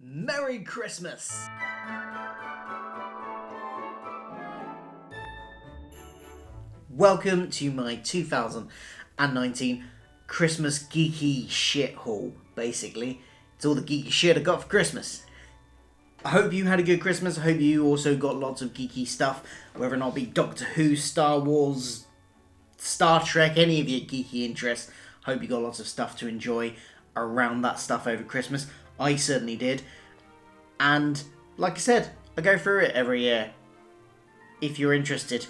Merry Christmas! Welcome to my 2019 Christmas geeky shit haul, basically. It's all the geeky shit I got for Christmas. I hope you had a good Christmas. I hope you also got lots of geeky stuff, whether or not it be Doctor Who, Star Wars, Star Trek, any of your geeky interests. I hope you got lots of stuff to enjoy around that stuff over Christmas. I certainly did. And, like I said, I go through it every year, if you're interested.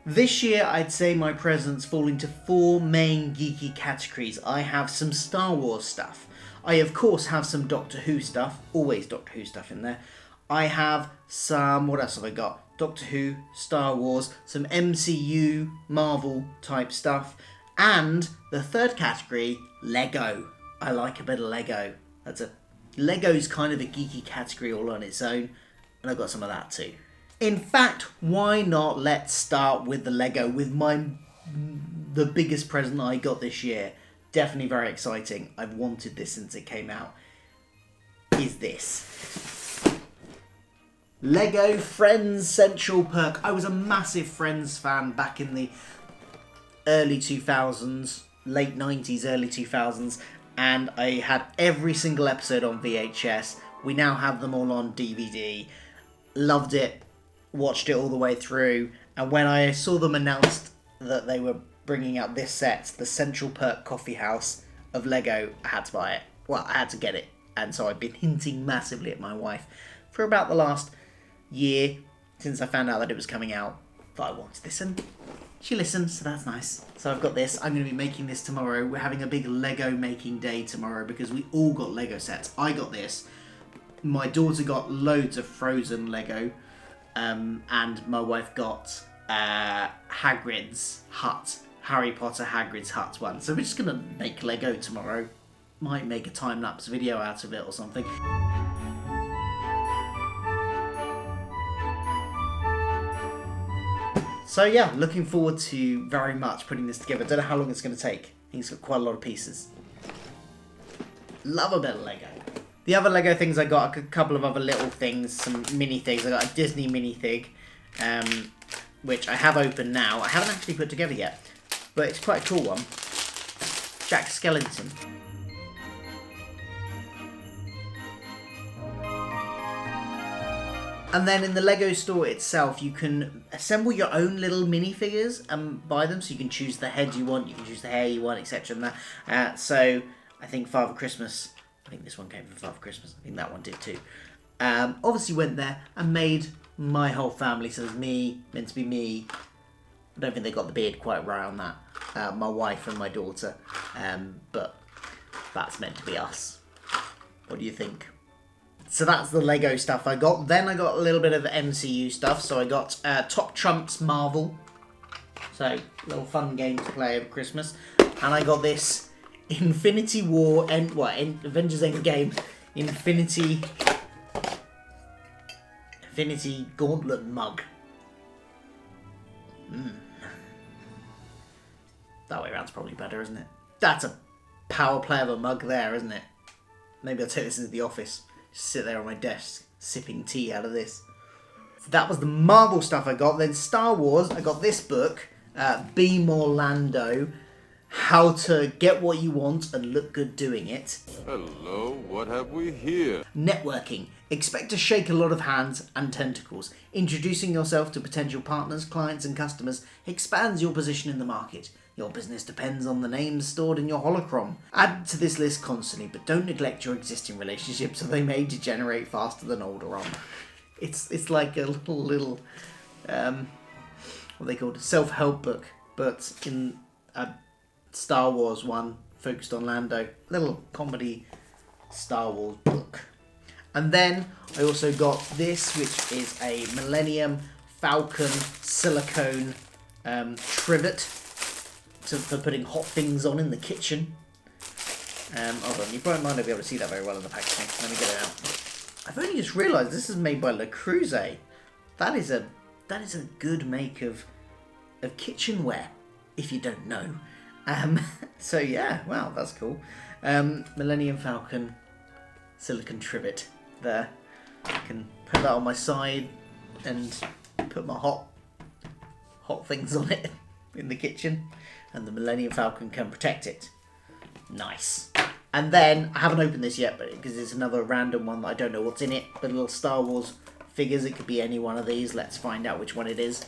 This year, I'd say my presents fall into four main geeky categories. I have some Star Wars stuff. I, of course, have some Doctor Who stuff. Always Doctor Who stuff in there. I have some... what else have I got? Doctor Who, Star Wars, some MCU, Marvel type stuff. And the third category, Lego. I like a bit of Lego. Lego's kind of a geeky category all on its own. And I've got some of that too. In fact, why not let's start with the Lego, with the biggest present I got this year. Definitely very exciting. I've wanted this since it came out. Is this. Lego Friends Central Perk. I was a massive Friends fan back in the early 2000s, late 90s, early 2000s. And I had every single episode on VHS. We now have them all on DVD. Loved it. Watched it all the way through. And when I saw them announced that they were bringing out this set, the Central Perk Coffee House of Lego, I had to buy it. Well, I had to get it. And so I've been hinting massively at my wife for about the last year since I found out that it was coming out that I wanted this, and she listened, so that's nice. So I've got this. I'm going to be making this tomorrow. We're having a big Lego making day tomorrow because we all got Lego sets. I got this. My daughter got loads of Frozen Lego. And my wife got Hagrid's hut. Harry Potter Hagrid's hut one. So we're just going to make Lego tomorrow. Might make a time-lapse video out of it or something. So yeah, looking forward to very much putting this together. Don't know how long it's going to take. I think it's got quite a lot of pieces. Love a bit of Lego. The other Lego things I got, a couple of other little things, some minifigs. I got a Disney minifig, which I have opened now. I haven't actually put together yet, but it's quite a cool one. Jack Skellington. And then in the Lego store itself, you can assemble your own little minifigures and buy them. So you can choose the head you want, you can choose the hair you want, etc. And that. So I think Father Christmas, I think this one came from Father Christmas. I think that one did too. Obviously went there and made my whole family. So there's me, meant to be me. I don't think they got the beard quite right on that. My wife and my daughter. But that's meant to be us. What do you think? So that's the Lego stuff I got. Then I got a little bit of MCU stuff. So I got Top Trumps Marvel. So, a little fun game to play over Christmas. And I got this Infinity War, Avengers Endgame, Infinity Gauntlet mug. That way around's probably better, isn't it? That's a power play of a mug there, isn't it? Maybe I'll take this into the office. Just sit there on my desk, sipping tea out of this. So that was the Marvel stuff I got. Then Star Wars, I got this book, Be More Lando, How to Get What You Want and Look Good Doing It. Hello, what have we here? Networking. Expect to shake a lot of hands and tentacles. Introducing yourself to potential partners, clients and customers expands your position in the market. Your business depends on the names stored in your holocron. Add to this list constantly, but don't neglect your existing relationships or they may degenerate faster than older on. It's like a little what they called a self-help book, but in a Star Wars one focused on Lando. Little comedy Star Wars book. And then I also got this, which is a Millennium Falcon silicone trivet for putting hot things on in the kitchen. Hold on, you probably might not be able to see that very well in the packaging. Let me get it out. I've only just realised this is made by Le Creuset. That is a good make of kitchenware, if you don't know. So yeah, wow, that's cool. Millennium Falcon silicone trivet there. I can put that on my side and put my hot things on it in the kitchen, and the Millennium Falcon can protect it. Nice. And then, I haven't opened this yet, but because it's another random one that I don't know what's in it, but little Star Wars figures. It could be any one of these. Let's find out which one it is.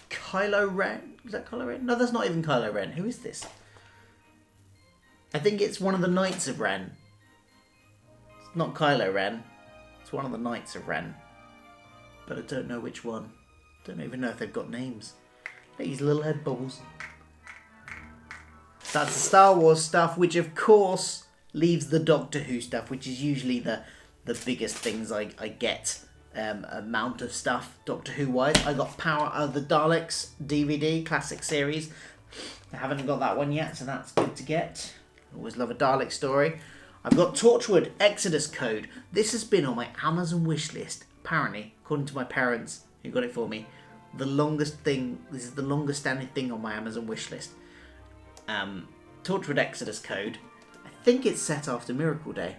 Kylo Ren? Is that Kylo Ren? No, that's not even Kylo Ren. Who is this? I think it's one of the Knights of Ren. It's not Kylo Ren. It's one of the Knights of Ren. But I don't know which one. Don't even know if they've got names. These little head bubbles. That's the Star Wars stuff, which of course leaves the Doctor Who stuff, which is usually the biggest things I get. Amount of stuff Doctor Who wise. I got Power of the Daleks DVD classic series. I haven't got that one yet, so that's good to get. Always love a Dalek story. I've got Torchwood Exodus Code. This has been on my Amazon wish list. Apparently, according to my parents who got it for me, the longest thing. This is the longest standing thing on my Amazon wish list. Torchwood Exodus Code. I think it's set after Miracle Day.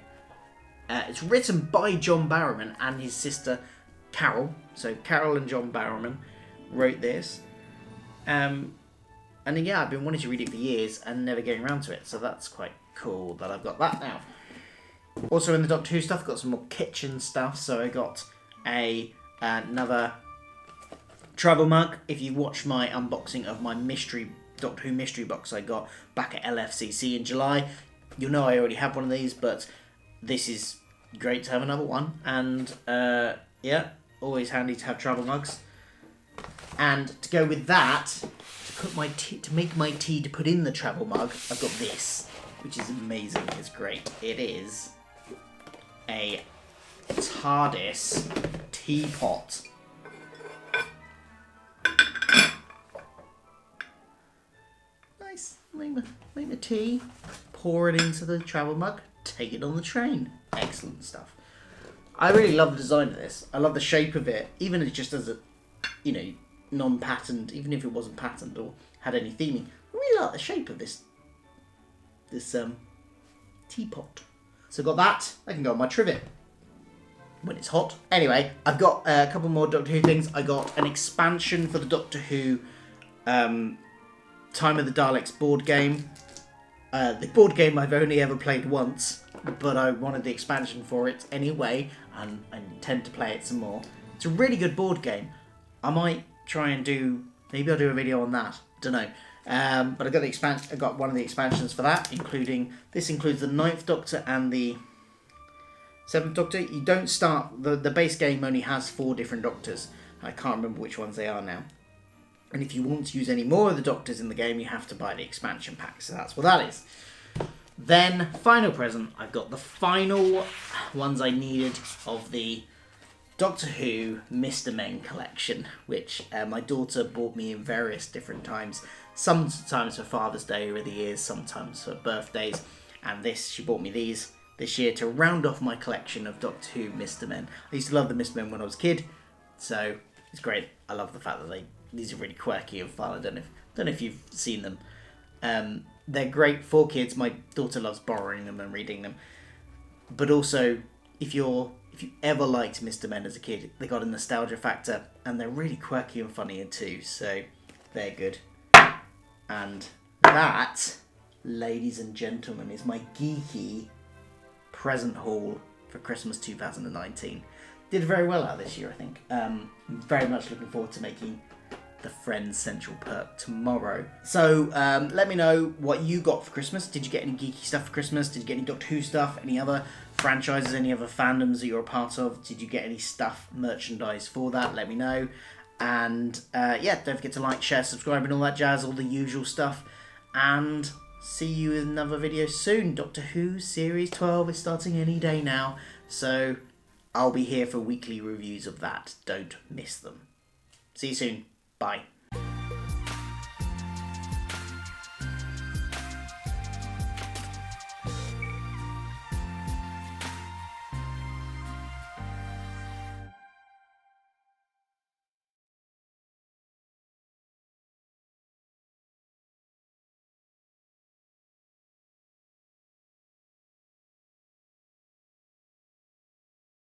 It's written by John Barrowman and his sister Carol. So Carol and John Barrowman wrote this. And yeah, I've been wanting to read it for years and never getting around to it. So that's quite cool that I've got that now. Also in the Doctor Who stuff, I've got some more kitchen stuff. So I got another travel mug. If you watch my unboxing of my Doctor Who mystery box I got back at LFCC in July, you'll know I already have one of these, but this is great to have another one. And yeah, always handy to have travel mugs. And to go with that, to make my tea to put in the travel mug, I've got this, which is amazing. It's great. It is a TARDIS teapot. Nice. Make my tea, pour it into the travel mug, take it on the train. Excellent stuff. I really love the design of this. I love the shape of it, even if just as a, non-patterned, even if it wasn't patterned or had any theming. I really like the shape of this teapot. So got that. I can go on my trivet when it's hot. Anyway, I've got a couple more Doctor Who things. I got an expansion for the Doctor Who Time of the Daleks board game. The board game I've only ever played once, but I wanted the expansion for it anyway, and I intend to play it some more. It's a really good board game. I might try and maybe I'll do a video on that. Don't know. But I got the expansion. I got one of the expansions for that, this includes the 9th Doctor and the 7th Doctor. You don't start the base game only has 4 different Doctors. I can't remember which ones they are now. And if you want to use any more of the Doctors in the game, you have to buy the expansion pack. So that's what that is. Then, final present. I've got the final ones I needed of the Doctor Who Mr. Men collection, which my daughter bought me in various different times. Sometimes for Father's Day over the years, sometimes for birthdays. And she bought me these this year to round off my collection of Doctor Who Mr. Men. I used to love the Mr. Men when I was a kid, so it's great. I love the fact that these are really quirky and fun. I don't know if you've seen them. They're great for kids. My daughter loves borrowing them and reading them. But also, if you ever liked Mr. Men as a kid, they got a nostalgia factor, and they're really quirky and funny too. So they're good. And that, ladies and gentlemen, is my geeky present haul for Christmas 2019. Did very well out this year, I think. Very much looking forward to making the Friends Central Perk tomorrow. So let me know what you got for Christmas. Did you get any geeky stuff for Christmas? Did you get any Doctor Who stuff? Any other franchises? Any other fandoms that you're a part of? Did you get any stuff, merchandise for that? Let me know. And yeah, don't forget to like, share, subscribe and all that jazz, all the usual stuff. And see you in another video soon. Doctor Who Series 12 is starting any day now. So I'll be here for weekly reviews of that. Don't miss them. See you soon. Bye.